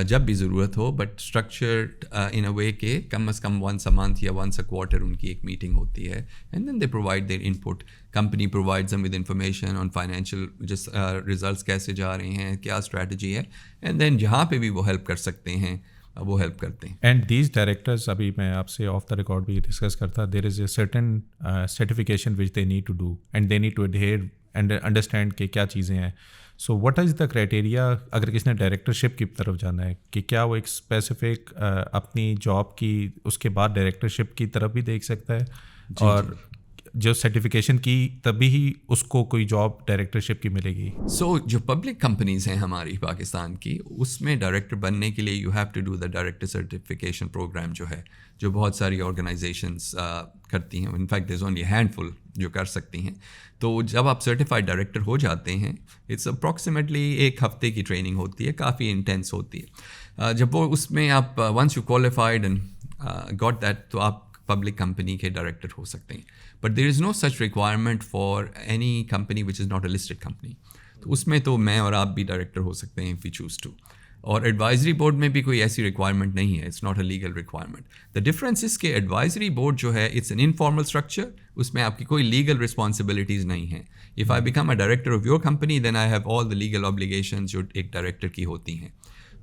جب بھی ضرورت ہو, but structured in اے وے کہ کم از کم once a month یا once a quarter ان کی ایک میٹنگ ہوتی ہے, and then they provide their input. Company provides them with information on financial جس ریزلٹس کیسے جا رہے ہیں, کیا اسٹریٹجی ہے, اینڈ دین جہاں پہ بھی وہ ہیلپ کر سکتے ہیں وہ ہیلپ کرتے ہیں. اینڈ دیز ڈائریکٹرز, ابھی میں آپ سے آف دا ریکارڈ بھی ڈسکس کرتا, there is a certain certification which they need to do and they need to adhere and understand کہ کیا چیزیں ہیں. So what is the criteria اگر کسی نے ڈائریکٹرشپ کی طرف جانا ہے, کہ کیا وہ ایک اسپیسیفک اپنی جاب کی اس کے بعد ڈائریکٹرشپ کی طرف بھی دیکھ سکتا ہے, اور جو سرٹیفکیشن کی تبھی ہی اس کو کوئی جاب ڈائریکٹرشپ کی ملے گی؟ سو جو پبلک کمپنیز ہیں ہماری پاکستان کی, اس میں ڈائریکٹر بننے کے لیے you have to do the director certification program جو ہے, جو بہت ساری آرگنائزیشنس کرتی ہیں. In fact there is only handful جو کر سکتی ہیں. تو جب آپ سرٹیفائڈ ڈائریکٹر ہو جاتے ہیں, اٹس اپروکسیمیٹلی 1 ہفتے کی ٹریننگ ہوتی ہے, کافی انٹینس ہوتی ہے. جب وہ اس میں آپ once you qualified and got that, تو آپ پبلک کمپنی کے ڈائریکٹر ہو سکتے ہیں. But there is no such requirement for any company which is not a listed company. تو اس میں تو میں اور آپ بھی ڈائریکٹر ہو سکتے ہیں اف یو چوز ٹو. اور ایڈوائزری بورڈ میں بھی کوئی ایسی ریکوائرمنٹ نہیں ہے, it's not a legal requirement. The difference is کہ ایڈوائزری بورڈ جو ہے اٹس این انفارمل اسٹرکچر, اس میں آپ کی کوئی لیگل رسپانسبلٹیز نہیں ہیں. If I become a director of your company then I have all the legal obligations جو ایک ڈائریکٹر کی ہوتی ہیں.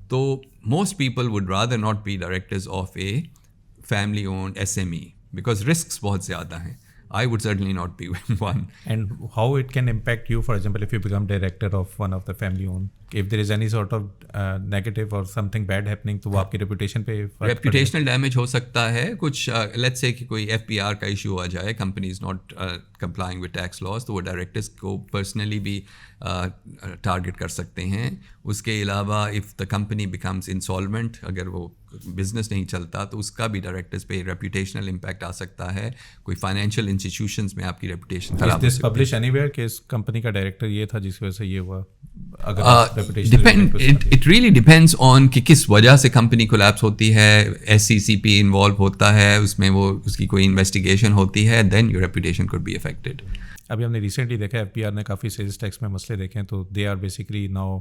تو most people would rather not be directors of a family owned SME because risks بہت زیادہ ہیں. I would certainly not be one. And how it can impact you, for example, if you become director of one of the family owned, if there is any sort of negative or something bad happening, تو وہ آپ کی reputation پہ reputational damage ہو سکتا ہے کچھ. Let's say کہ کوئی FPR کا ایشو آ جائے, company is not complying with tax laws, تو وہ ڈائریکٹرس کو پرسنلی بھی ٹارگیٹ کر سکتے ہیں. اس کے علاوہ if the company becomes insolvent, اگر وہ بزنس نہیں چلتا تو اس کا بھی ڈائریکٹرس پہ ریپوٹیشنل امپیکٹ آ سکتا ہے. کوئی فائنینشیل انسٹیٹیوشنز میں آپ کی ریپوٹیشن خراب ہو سکتی ہے. پبلش اینی ویئر کہ اس کمپنی کا ڈائریکٹر یہ تھا جس وجہ سے یہ ہوا؟ اٹ ریئلی ڈپینڈس آن کہ کس وجہ سے کمپنی کولیپس ہوتی ہے. SCCP انوالو ہوتا ہے اس میں, وہ اس کی کوئی انویسٹیگیشن ہوتی ہے, then your reputation could be affected. ابھی ہم نے ریسنٹلی دیکھا FPR نے کافی سیلز ٹیکس میں مسئلے دیکھے ہیں, تو they are basically now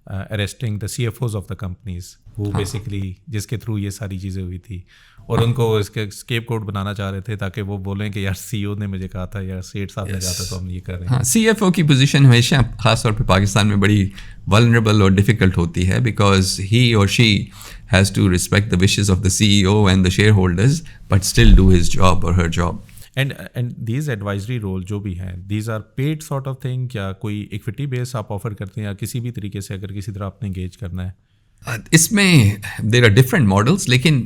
arresting the CFOs of the companies who basically جس کے تھرو یہ ساری چیزیں ہوئی تھی, اور ان کو اس کے اسکیپ کوڈ بنانا چاہ رہے تھے تاکہ وہ بولیں کہ یار CEO نے مجھے کہا تھا, یا سیٹ صاحب نے کہا تھا, تو ہم یہ کر رہے ہیں. CFO کی پوزیشن ہمیشہ خاص طور پہ پاکستان میں بڑی ولنریبل اور ڈیفیکلٹ ہوتی ہے, because he or she has to respect the wishes of the CEO and the shareholders but still do his job or her job. And these advisory role جو بھی ہیں, these are paid sort of thing, یا کوئی equity base آپ offer کرتے ہیں, یا کسی بھی طریقے سے اگر کسی طرح آپ نے انگیج کرنا ہے؟ اس میں there are different models, لیکن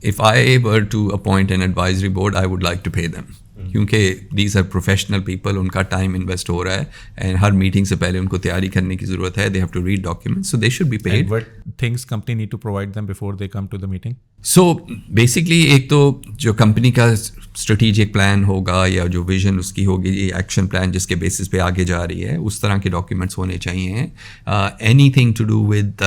if I were to appoint an advisory board, I would like to pay them. کیونکہ these are professional people, ان کا ٹائم انویسٹ ہو رہا ہے, اینڈ ہر میٹنگ سے پہلے ان کو تیاری کرنے کی ضرورت ہے. they have to read documents, so they should be paid. And what things company need to provide them before they come to the meeting? So basically ایک تو جو کمپنی کا اسٹریٹیجک پلان ہوگا یا جو ویژن اس کی ہوگی, یہ ایکشن پلان جس کے بیسس پہ آگے جا رہی ہے, اس طرح کے ڈاکیومنٹس ہونے چاہیے. Anything to do with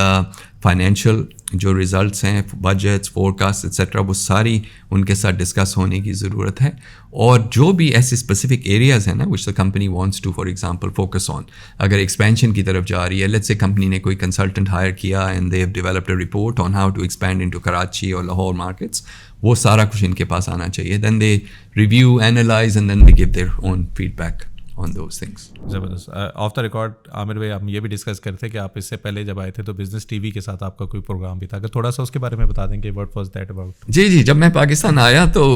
financial جو ریزلٹس ہیں, بجٹس, فور کاسٹ ایٹسیٹرا, وہ ساری ان کے ساتھ ڈسکس ہونے کی ضرورت ہے. اور جو بھی ایسے اسپیسیفک ایریاز ہیں نا which the company wants to for example focus on, اگر ایکسپینشن کی طرف جا رہی ہے, لیٹس سے کمپنی نے کوئی کنسلٹنٹ ہائر کیا and they have developed a report on how to expand into Karachi اور لاہور مارکیٹس, وہ سارا کچھ ان کے پاس آنا چاہیے. Then they review, analyze and then they give their own feedback on those things. زبردست. آف دا ریکارڈ عامر بھائی, ہم یہ بھی ڈسکس کرتے ہیں کہ آپ اس سے پہلے جب آئے تھے تو بزنس TV کے ساتھ آپ کا کوئی پروگرام بھی تھا, اگر تھوڑا سا اس کے بارے میں بتا دیں کہ what was that about? جی, جب میں پاکستان آیا تو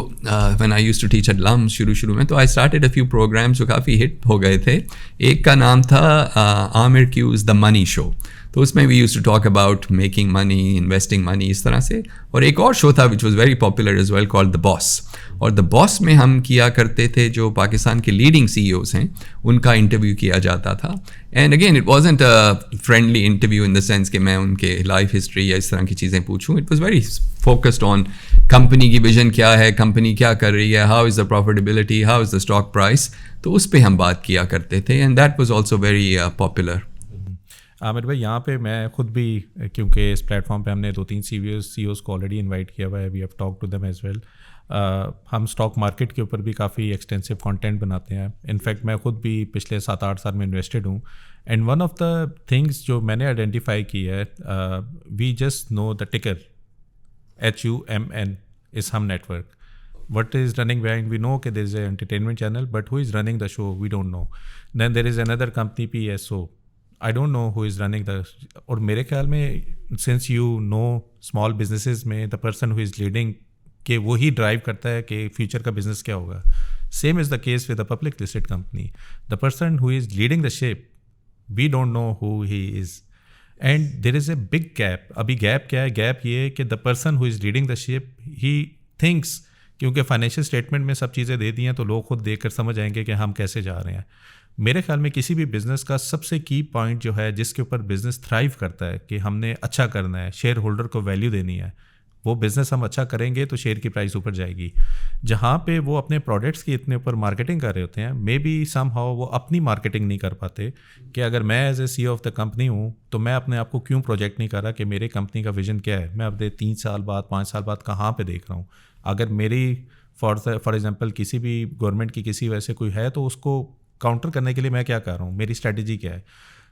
when I used to teach at LUMS شروع میں, تو I started a few programs جو کافی ہٹ ہو گئے تھے. ایک کا نام تھا عامر کیوز دا منی شو, تو اس میں we used to talk about making money, investing money, اس طرح سے. اور ایک اور شو تھا which was very popular as well called The Boss, اور The Boss میں ہم کیا کرتے تھے جو پاکستان کے لیڈنگ CEOs ہیں ان کا انٹرویو کیا جاتا تھا. And again it wasn't a friendly interview in the sense کہ میں ان کے لائف ہسٹری یا اس طرح کی چیزیں پوچھوں. It was very focused on company کی ویژن کیا ہے, کمپنی کیا کر رہی ہے, how is the profitability, how is the stock price, تو اس پہ ہم بات کیا کرتے تھے. And that was also very popular. Aamir بھائی, یہاں پہ میں خود بھی, کیونکہ اس پلیٹ فارم پہ ہم نے 2-3 CEOs کو آلریڈی انوائٹ کیا ہوا ہے, we have talk to them as well. ہم اسٹاک مارکیٹ کے اوپر بھی کافی ایکسٹینسو کانٹینٹ بناتے ہیں. انفیکٹ میں خود بھی پچھلے 7-8 سال میں انویسٹڈ ہوں. And one of the things جو میں نے آئیڈینٹیفائی کی ہے, وی جسٹ نو دا ٹکر HUMN از ہم network. What is running behind? We know that there is an entertainment channel, but who is running the show? We don't know. Then there is another company PSO. I don't know who is running the. اور میرے خیال میں since you know small businesses میں the person who is leading کہ وہی drive کرتا ہے کہ فیوچر کا بزنس کیا ہوگا. Same is the case with a public listed company. The person who is leading the ship, we don't know who he is, and there is a big gap. ابھی gap کیا ہے؟ Gap یہ ہے کہ the person who is leading the ship he thinks, کیونکہ financial statement میں سب چیزیں دے دی ہیں تو لوگ خود دیکھ کر سمجھ آئیں گے کہ ہم کیسے جا رہے ہیں. میرے خیال میں کسی بھی بزنس کا سب سے کی پوائنٹ جو ہے جس کے اوپر بزنس تھرائیو کرتا ہے کہ ہم نے اچھا کرنا ہے, شیئر ہولڈر کو ویلیو دینی ہے, وہ بزنس ہم اچھا کریں گے تو شیئر کی پرائز اوپر جائے گی. جہاں پہ وہ اپنے پروڈکٹس کی اتنے اوپر مارکیٹنگ کر رہے ہوتے ہیں, مے بی سم ہاؤ وہ اپنی مارکیٹنگ نہیں کر پاتے کہ اگر میں as a CEO of the company ہوں تو میں اپنے آپ کو کیوں پروجیکٹ نہیں کر رہا کہ میرے کمپنی کا ویژن کیا ہے, میں اپنے 3 سال بعد 5 سال بعد کہاں پہ دیکھ رہا ہوں. اگر میری فار ایگزامپل کسی بھی گورنمنٹ کی کسی وجہ سے کوئی ہے تو اس کو کاؤنٹر کرنے کے لیے میں کیا کر رہا ہوں, میری اسٹریٹجی کیا ہے.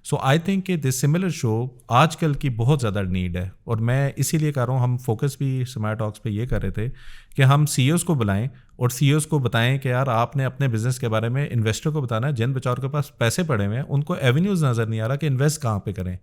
سو آئی تھنک کہ دس سملر شو آج کل کی بہت زیادہ نیڈ ہے, اور میں اسی لیے کر رہا ہوں. ہم فوکس بھی سمارٹ ٹاکس پہ یہ کر رہے تھے کہ ہم سی اوز کو بلائیں اور سی اوز کو بتائیں کہ یار آپ نے اپنے بزنس کے بارے میں انویسٹر کو بتانا ہے جن بیچاروں کے پاس پیسے پڑے ہوئے ہیں, ان کو ایونیوز نظر نہیں آ رہا کہ انویسٹ کہاں پہ کریں.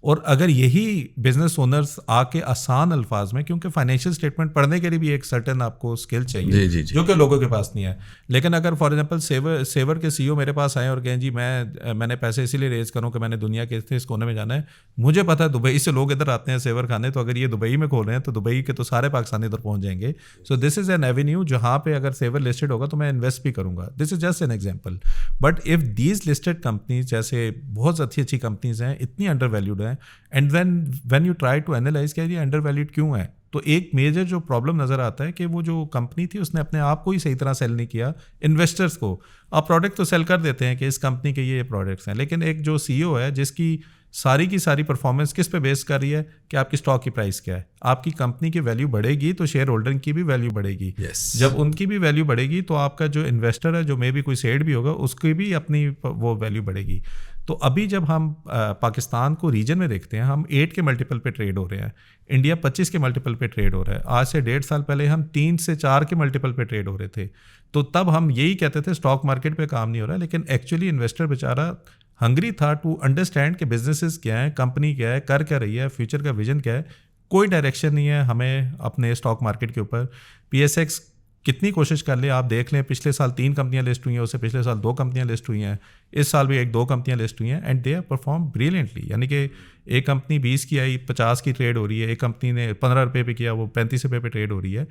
اور اگر یہی بزنس اونرز آ کے آسان الفاظ میں, کیونکہ فائنینشیل اسٹیٹمنٹ پڑھنے کے لیے بھی ایک سرٹن آپ کو اسکل چاہیے جو کہ لوگوں کے پاس نہیں ہے. لیکن اگر فار ایگزامپل سیور کے سی او میرے پاس آئیں اور کہیں جی میں نے پیسے اسی لیے ریز کروں کہ میں نے دنیا کے اس کونے میں جانا ہے, مجھے پتا ہے دبئی سے لوگ ادھر آتے ہیں سیور کھانے, تو اگر یہ دبئی میں کھول رہے ہیں تو دبئی کے تو سارے پاکستانی ادھر پہنچ جائیں گے. سو دس از این ایونیو جہاں پہ اگر سیور لسٹڈ ہوگا تو میں انویسٹ بھی کروں گا. This is just an example. But if these listed companies جیسے بہت اچھی کمپنیز ہیں اتنی انڈر ویلیوڈ ہیں, and when you try to analyze کہ یہ انڈر ویلیوڈ کیوں ہے, تو ایک میجر جو پرابلم نظر آتا ہے کہ وہ جو کمپنی تھی اس نے اپنے آپ کو ہی صحیح طرح سیل نہیں کیا انویسٹرز کو. آپ پروڈکٹ تو سیل کر دیتے ہیں کہ اس کمپنی کے یہ پروڈکٹس ہیں, لیکن ایک جو سی او ہے جس کی ساری پرفارمنس کس پہ بیس کر رہی ہے کہ آپ کی اسٹاک کی پرائس کیا ہے. آپ کی کمپنی کی ویلیو بڑھے گی تو شیئر ہولڈر کی بھی ویلیو بڑھے گی. جب ان کی بھی ویلیو بڑھے گی تو آپ کا جو انویسٹر ہے جو میں بھی کوئی سیڈ بھی ہوگا اس کی بھی اپنی وہ ویلیو بڑھے گی. تو ابھی جب ہم پاکستان کو ریجن میں دیکھتے ہیں, ہم 8 کے ملٹیپل پہ ٹریڈ ہو رہے ہیں, انڈیا 25 کے ملٹیپل پہ ٹریڈ ہو رہا ہے. آج سے 1.5 سال پہلے ہم 3 سے 4 کے ملٹیپل پہ ٹریڈ ہو رہے تھے. تو تب ہم یہی کہتے تھے اسٹاک مارکیٹ پہ کام نہیں ہو رہا, لیکن ایکچولی انویسٹر بیچارہ ہنگری تھا ٹو انڈرسٹینڈ کہ بزنسز کیا ہیں, کمپنی کیا ہے, کر کیا رہی ہے, فیوچر کا ویژن کیا ہے. کوئی ڈائریکشن نہیں ہے ہمیں اپنے اسٹاک مارکیٹ کے اوپر. پی ایس ایکس کتنی کوشش کر لیں, آپ دیکھ لیں پچھلے سال 3 کمپنیاں لسٹ ہوئی ہیں, اس سے پچھلے سال 2 کمپنیاں لسٹ ہوئی ہیں, اس سال بھی 1-2 کمپنیاں لسٹ ہوئی ہیں, and they have perform brilliantly. یعنی کہ ایک کمپنی 20 کی آئی 50 کی ٹریڈ ہو رہی ہے, ایک کمپنی نے 15 روپے پہ کیا وہ 35 روپے پہ ٹریڈ ہو رہی ہے.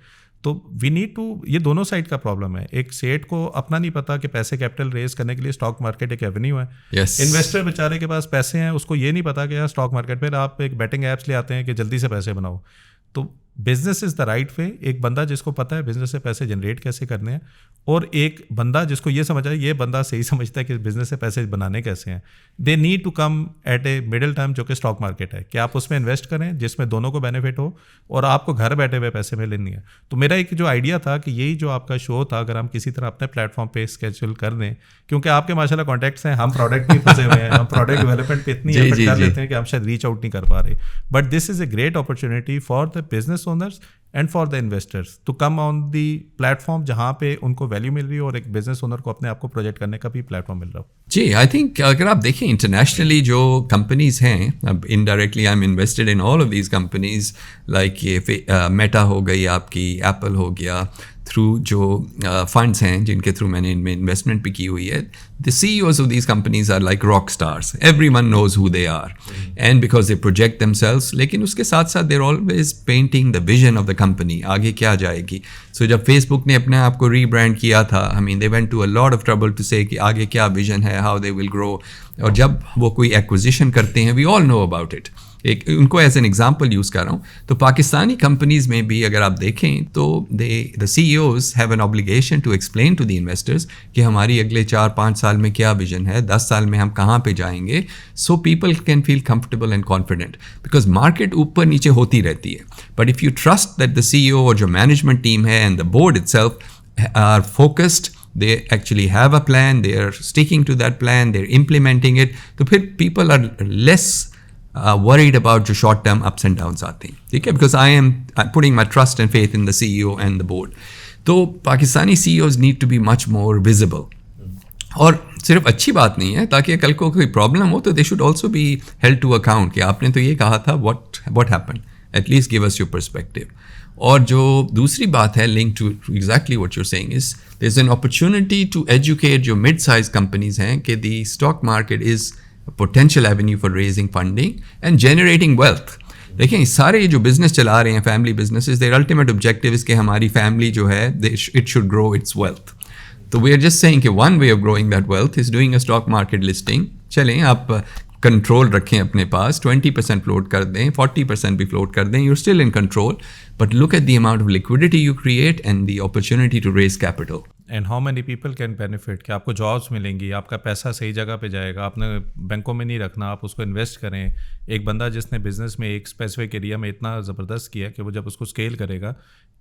تو وی نیڈ ٹو, یہ دونوں سائڈ کا پرابلم ہے. ایک سیٹ کو اپنا نہیں پتا کہ پیسے کیپٹل ریز کرنے کے لیے اسٹاک مارکیٹ ایک ایونیو ہے. انویسٹر بیچارے کے پاس پیسے ہیں, اس کو یہ نہیں پتا کہ اسٹاک مارکیٹ پہ آپ ایک بیٹنگ ایپس لے آتے ہیں کہ جلدی سے پیسے بناؤ. تو بزنس از دا رائٹ وے. ایک بندہ جس کو پتا ہے بزنس سے پیسے جنریٹ کیسے کرنے ہیں, اور ایک بندہ جس کو یہ سمجھ آئے, یہ بندہ صحیح سمجھتا ہے کہ بزنس سے پیسے بنانے کیسے ہیں. They need to come at a middle time جو کہ اسٹاک مارکیٹ ہے, کہ آپ اس میں انویسٹ کریں جس میں دونوں کو بینیفٹ ہو اور آپ کو گھر بیٹھے ہوئے پیسے ملے نہیں ہے. تو میرا ایک جو آئیڈیا تھا کہ یہی جو آپ کا شو تھا اگر ہم کسی طرح اپنے پلیٹ فارم پہ اسکیجول کر دیں, کیونکہ آپ کے ماشاء اللہ کانٹیکٹس ہیں, ہم پروڈکٹ بھی پھنسے ہوئے ہیں, ہم پروڈکٹ ڈیولپمنٹ پہ اتنی ایفرٹ کر لیتے ہیں کہ ہم شاید ریچ آؤٹ نہیں کر پا رہے. But this is a great opportunity for the business owners and for the investors to come on the platform جہاں پہ ان کو ویلیو مل رہی ہو اور ایک بزنس اونر کو اپنے آپ کو پروجیکٹ کرنے کا بھی پلیٹ فارم مل رہا ہو. جی, آئی تھنک اگر آپ دیکھیں انٹرنیشنلی جو کمپنیز ہیں, اب indirectly I am invested in all of these companies, like یہ میٹا ہو گئی, آپ کی ایپل ہو گیا, تھرو جو فنڈس ہیں جن کے تھرو میں نے ان میں انویسٹمنٹ بھی کی ہوئی ہے. The CEOs of these companies are like rock stars. Everyone knows who they are. And because they project themselves, لیکن اس کے ساتھ ساتھ they're always painting the vision of the company. آگے کیا جائے گی. So جب فیس بک نے اپنے آپ کو ری برانڈ کیا تھا, I mean they went to a lot of trouble to say کہ آگے کیا vision ہے, how they will grow. اور جب وہ کوئی ایکوزیشن کرتے ہیں, we all know about it. ایک ان کو ایز این ایگزامپل یوز کر رہا ہوں. تو پاکستانی کمپنیز میں بھی اگر آپ دیکھیں تو the CEOs have an obligation to explain to the investors کہ ہماری اگلے 4-5 سال میں کیا ویژن ہے, 10 سال میں ہم کہاں پہ جائیں گے, so people can feel comfortable and confident because market اوپر نیچے ہوتی رہتی ہے. But if you trust that the CEO اور جو management team ہے and the board itself are focused, they actually have a plan, they are sticking to that plan, they're implementing it, تو پھر people are less worried about جو short term ups and downs آتے ہیں. ٹھیک ہے, because I'm putting my trust and faith in the CEO and the board. تو Pakistani CEOs need to be much more visible. اور صرف اچھی بات نہیں ہے, تاکہ کل کو کوئی پرابلم ہو تو they should also be held to account کہ آپ نے تو یہ کہا تھا, what happened, at least give us your perspective. اور جو دوسری بات ہے linked to exactly what you're saying is there's an opportunity to educate جو mid size companies ہیں کہ the stock market is a potential avenue for raising funding and generating wealth. دیکھیں سارے جو بزنس چلا رہے ہیں family businesses, their ultimate objective is کہ ہماری فیملی جو ہے it should grow its wealth. تو we are just saying کہ one way of growing that wealth is doing a stock market listing. چلیں آپ کنٹرول رکھیں اپنے پاس, 20% فلوٹ کر دیں, 40% بھی فلوٹ کر دیں, you're still in control, but look at the amount of liquidity you create and the opportunity to raise capital. And how many people can benefit, کہ آپ کو جابس ملیں گی, آپ کا پیسہ صحیح جگہ پہ جائے گا, آپ نے بینکوں میں نہیں رکھنا, آپ اس کو انویسٹ کریں. ایک بندہ جس نے بزنس میں ایک اسپیسیفک ایریا میں اتنا زبردست کیا کہ وہ جب اس کو اسکیل کرے گا,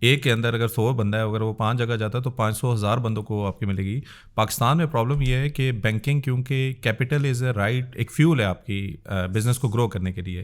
ایک کے اندر اگر 100 بندہ ہے, اگر وہ 5 جگہ جاتا ہے تو 500,000 بندوں کو آپ کی ملے گی. پاکستان میں پرابلم یہ ہے کہ بینکنگ, کیونکہ کیپٹل از اے رائٹ, ایک فیول ہے آپ کی بزنس کو گرو کرنے کے لیے,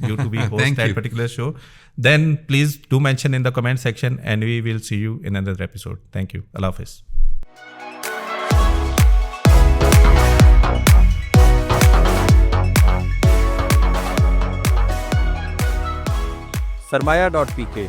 you to be host that particular show, then please do mention in the comment section and we will see you in another episode. Thank you. Allah Hafiz. Sarmaya.pk,